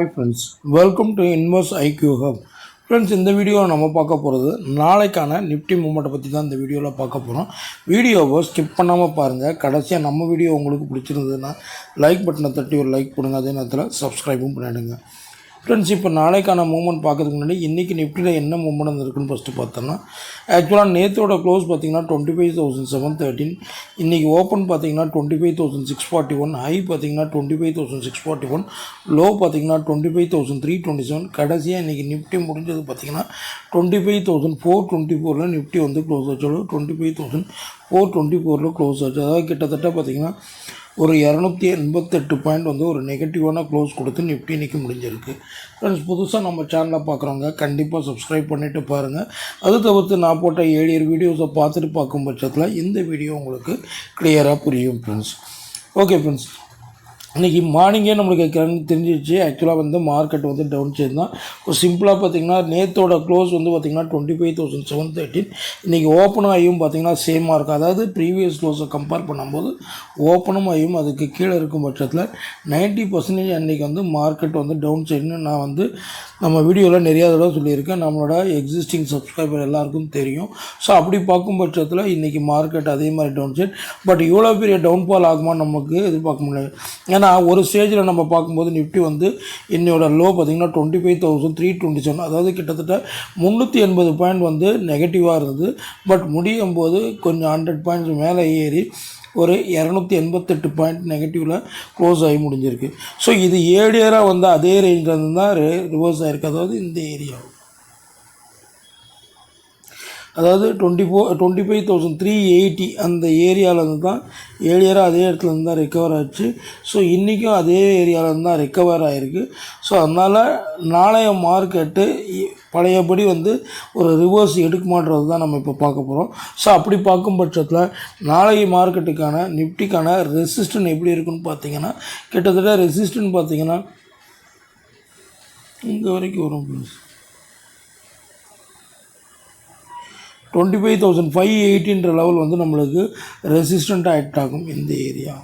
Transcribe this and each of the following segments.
Hi friends, welcome to Invest IQ Hub. Friends, இந்த வீடியோவில் நம்ம பார்க்க போகிறது நாளைக்கான நிஃப்டி மூமெண்ட்டை பற்றி தான் இந்த வீடியோவில் பார்க்க போகிறோம். வீடியோவை ஸ்கிப் பண்ணாமல் பாருங்கள். கடைசியாக நம்ம வீடியோ உங்களுக்கு பிடிச்சிருந்ததுன்னா லைக் பட்டனை தட்டி ஒரு லைக் கொடுங்க. அதே நேரத்தில் சப்ஸ்கிரைபும் பண்ணிவிடுங்க. ஃப்ரெண்ட்ஸ், இப்போ நாளைக்கான மூவ்மெண்ட் பார்க்கறதுக்கு முன்னாடி இன்றைக்கி நிஃப்டியில் என்ன மூவ்மெண்ட் இருக்குன்னு ஃபஸ்ட்டு பார்த்தோம்னா, ஆக்சுவலாக நேற்றோட க்ளோஸ் பார்த்திங்கன்னா 25,713. இன்றைக்கி ஓப்பன் பார்த்திங்கன்னா 25,641, ஹை பார்த்திங்கன்னா 25,641, லோ பார்த்திங்கன்னா 25,327. கடைசியாக இன்றைக்கி நிஃப்டி முடிஞ்சது பார்த்திங்கன்னா 25,424 நிஃப்டி வந்து க்ளோஸ் ஆச்சு. 25,424 க்ளோஸ் ஆச்சு. அதாவது கிட்டத்தட்ட பார்த்திங்கன்னா ஒரு 288 பாயிண்ட் வந்து ஒரு நெகட்டிவான க்ளோஸ் கொடுத்து நிஃப்டி இன்றைக்கி முடிஞ்சிருக்கு. ஃப்ரெண்ட்ஸ், புதுசாக நம்ம சேனலை பார்க்குறவங்க கண்டிப்பாக சப்ஸ்கிரைப் பண்ணிவிட்டு பாருங்கள். அது தவிர்த்து நான் போட்ட 7 வீடியோஸை பார்த்துட்டு பார்க்கும் பட்சத்தில் இந்த வீடியோ உங்களுக்கு கிளியராக புரியும் ஃப்ரெண்ட்ஸ். ஓகே ஃப்ரெண்ட்ஸ், இன்றைக்கி மார்னிங்கே நம்மளுக்கு தெரிஞ்சிச்சு. ஆக்சுவலாக வந்து மார்க்கெட் வந்து டவுன் சைடு தான். ஒரு சிம்பிளாக பார்த்திங்கன்னா நேற்றோட க்ளோஸ் வந்து பார்த்திங்கன்னா 25,713. இன்றைக்கி ஓப்பனும் ஆகியும் பார்த்திங்கன்னா சேமாக இருக்கும். அதாவது ப்ரீவியஸ் க்ளோஸை கம்பேர் பண்ணும்போது ஓப்பனும் ஆகியும் அதுக்கு கீழே இருக்கும் பட்சத்தில் 90% அன்றைக்கி வந்து மார்க்கெட் வந்து டவுன் சைடுன்னு நான் வந்து நம்ம வீடியோவில் நிறையா தடவை சொல்லியிருக்கேன். நம்மளோட எக்ஸிஸ்டிங் சப்ஸ்கிரைபர் எல்லாருக்கும் தெரியும். ஸோ அப்படி பார்க்கும் பட்சத்தில் இன்றைக்கி மார்க்கெட் அதே மாதிரி டவுன் சைடு. பட் இவ்வளோ பெரிய டவுன்ஃபால் ஆகுமா நமக்கு எதிர்பார்க்க முடியாது. ஏன்னா ஒரு ஸ்டேஜில் நம்ம பார்க்கும்போது நிஃப்டி வந்து என்னோட லோ பார்த்திங்கன்னா 25,327, அதாவது கிட்டத்தட்ட 380 பாயிண்ட் வந்து நெகட்டிவாக இருந்தது. பட் முடியும் போது கொஞ்சம் 100 பாயிண்ட்ஸ் மேலே ஏறி ஒரு 288 பாயிண்ட் நெகட்டிவில் க்ளோஸ் ஆகி முடிஞ்சிருக்கு. ஸோ இது ஏடியராக வந்து அதே ரேஞ்சில் இருந்து தான் ரிவர்ஸ் ஆகிருக்கு. அதாவது இந்த ஏரியா, அதாவது 25,380 அந்த ஏரியாவிலேருந்து தான் ஏரியாராக அதே இடத்துலேருந்து தான் ரெக்கவர் ஆச்சு. ஸோ இன்றைக்கும் அதே ஏரியாவிலேருந்து தான் ரெக்கவர் ஆகிருக்கு. ஸோ அதனால் நாளைய மார்க்கெட்டு பழையபடி வந்து ஒரு ரிவர்ஸ் எடுக்குமான்றது தான் நம்ம இப்போ பார்க்க போகிறோம். ஸோ அப்படி பார்க்கும் பட்சத்தில் நாளைய மார்க்கெட்டுக்கான நிஃப்டிக்கான ரெசிஸ்டன்ட் எப்படி இருக்குன்னு பார்த்தீங்கன்னா, கிட்டத்தட்ட ரெசிஸ்டன்ட் பார்த்திங்கன்னா இங்கே வரைக்கும் வரும். 25,580 லெவல் வந்து நம்மளுக்கு ரெசிஸ்டண்ட்டாக ஆக்ட் ஆகும். இந்த ஏரியா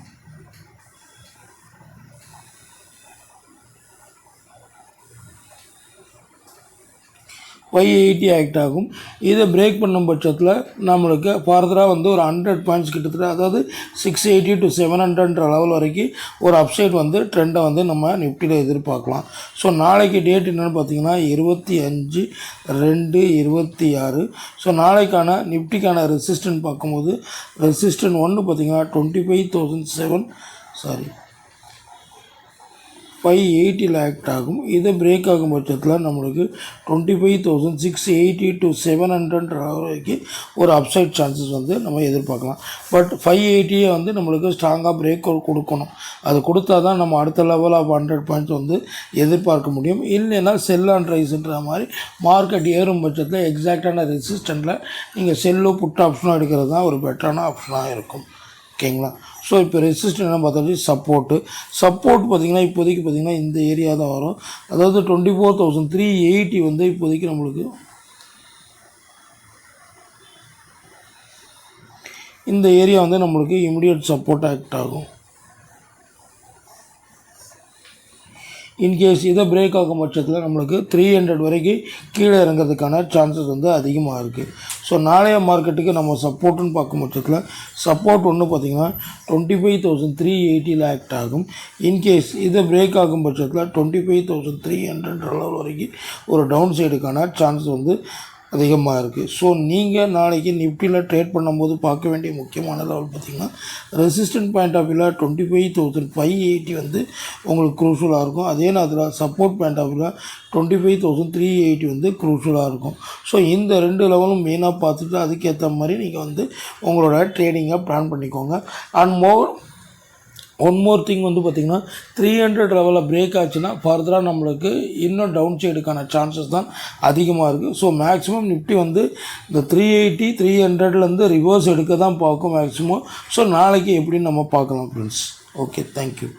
580 ஆக்ட் ஆகும். இதை பிரேக் பண்ணும் பட்சத்தில் நம்மளுக்கு ஃபர்தராக வந்து ஒரு 100 பாயிண்ட்ஸ் கிட்டத்தட்ட, அதாவது 680 to 700 லெவல் வரைக்கும் ஒரு அப்சைட் வந்து ட்ரெண்டை வந்து நம்ம நிஃப்டியில் எதிர்பார்க்கலாம். ஸோ நாளைக்கு டேட் என்னென்னு பார்த்தீங்கன்னா 25/2/26. ஸோ நாளைக்கான நிஃப்டிக்கான ரெசிஸ்டன்ட் பார்க்கும்போது ரெசிஸ்டன்ட் 1 பார்த்திங்கன்னா 580 ஆக்ட் ஆகும். இதை பிரேக் ஆகும் பட்சத்தில் நம்மளுக்கு 25,680 to 700 வரைக்கும் ஒரு அப்சைட் சான்சஸ் வந்து நம்ம எதிர்பார்க்கலாம். பட் 580 வந்து நம்மளுக்கு ஸ்ட்ராங்காக பிரேக் கொடுக்கணும். அது கொடுத்தா தான் நம்ம அடுத்த லெவல் ஆஃப் 100 பாயிண்ட்ஸ் வந்து எதிர்பார்க்க முடியும். இல்லைன்னா செல் அண்ட் ரைஸ்ன்ற மாதிரி மார்க்கெட் ஏறும் பட்சத்தில் எக்ஸாக்டான ரெசிஸ்டண்ட்டில் நீங்கள் செல்லோ புட் ஆப்ஷனோ எடுக்கிறது தான் ஒரு பெட்டரான ஆப்ஷனாக இருக்கும். ஓகேங்களா? ஸோ இப்போ ரெசிஸ்டன்ட் என்ன பார்த்தாச்சு, சப்போர்ட் பார்த்திங்கன்னா இப்போதைக்கு பார்த்திங்கன்னா இந்த ஏரியா தான் வரும். அதாவது 24,380 வந்து இப்போதைக்கு நம்மளுக்கு இந்த ஏரியா வந்து நம்மளுக்கு இமிடியட் சப்போர்ட் ஆக்ட் ஆகும். இன்கேஸ் இதை பிரேக் ஆகும் பட்சத்தில் நம்மளுக்கு 300 வரைக்கும் கீழே இறங்கிறதுக்கான சான்சஸ் வந்து அதிகமாக இருக்குது. ஸோ நாளைய மார்க்கெட்டுக்கு நம்ம சப்போர்ட்டுன்னு பார்க்கும் பட்சத்தில் சப்போர்ட் ஒன்று பார்த்திங்கன்னா 25,380 ஆக்ட் ஆகும். இன்கேஸ் இதை பிரேக் ஆகும் பட்சத்தில் 25,300 லெவல் வரைக்கும் ஒரு டவுன் சைடுக்கான சான்சஸ் வந்து அதிகமாக இருக்குது. ஸோ நீங்கள் நாளைக்கு நிஃப்டியில் ட்ரேட் பண்ணும்போது பார்க்க வேண்டிய முக்கியமான லெவல் பார்த்திங்கன்னா ரெசிஸ்டன்ட் பாயிண்ட் ஆஃப் வியூவில் 25,580 வந்து உங்களுக்கு க்ரூஷலாக இருக்கும். அதே நேரத்தில் சப்போர்ட் பாயிண்ட் ஆஃப் வியூவில் 25,380 வந்து க்ரூஷலாக இருக்கும். ஸோ இந்த 2 லெவலும் மெயினாக பார்த்துட்டு அதுக்கேற்ற மாதிரி நீங்கள் வந்து உங்களோட ட்ரேடிங்கை பிளான் பண்ணிக்கோங்க. அண்ட் ஒன் மோர் திங் வந்து பார்த்திங்கன்னா 300 லெவலில் பிரேக் ஆச்சுன்னா ஃபர்தராக நம்மளுக்கு இன்னும் டவுன் சைடுக்கான சான்சஸ் தான் அதிகமாக இருக்குது. ஸோ மேக்ஸிமம் நிஃப்டி வந்து இந்த 380 300லேருந்து ரிவர்ஸ் எடுக்க தான் பார்க்கும் மேக்ஸிமம். ஸோ நாளைக்கு எப்படின்னு நம்ம பார்க்கலாம் ஃப்ரெண்ட்ஸ். Okay, thank you.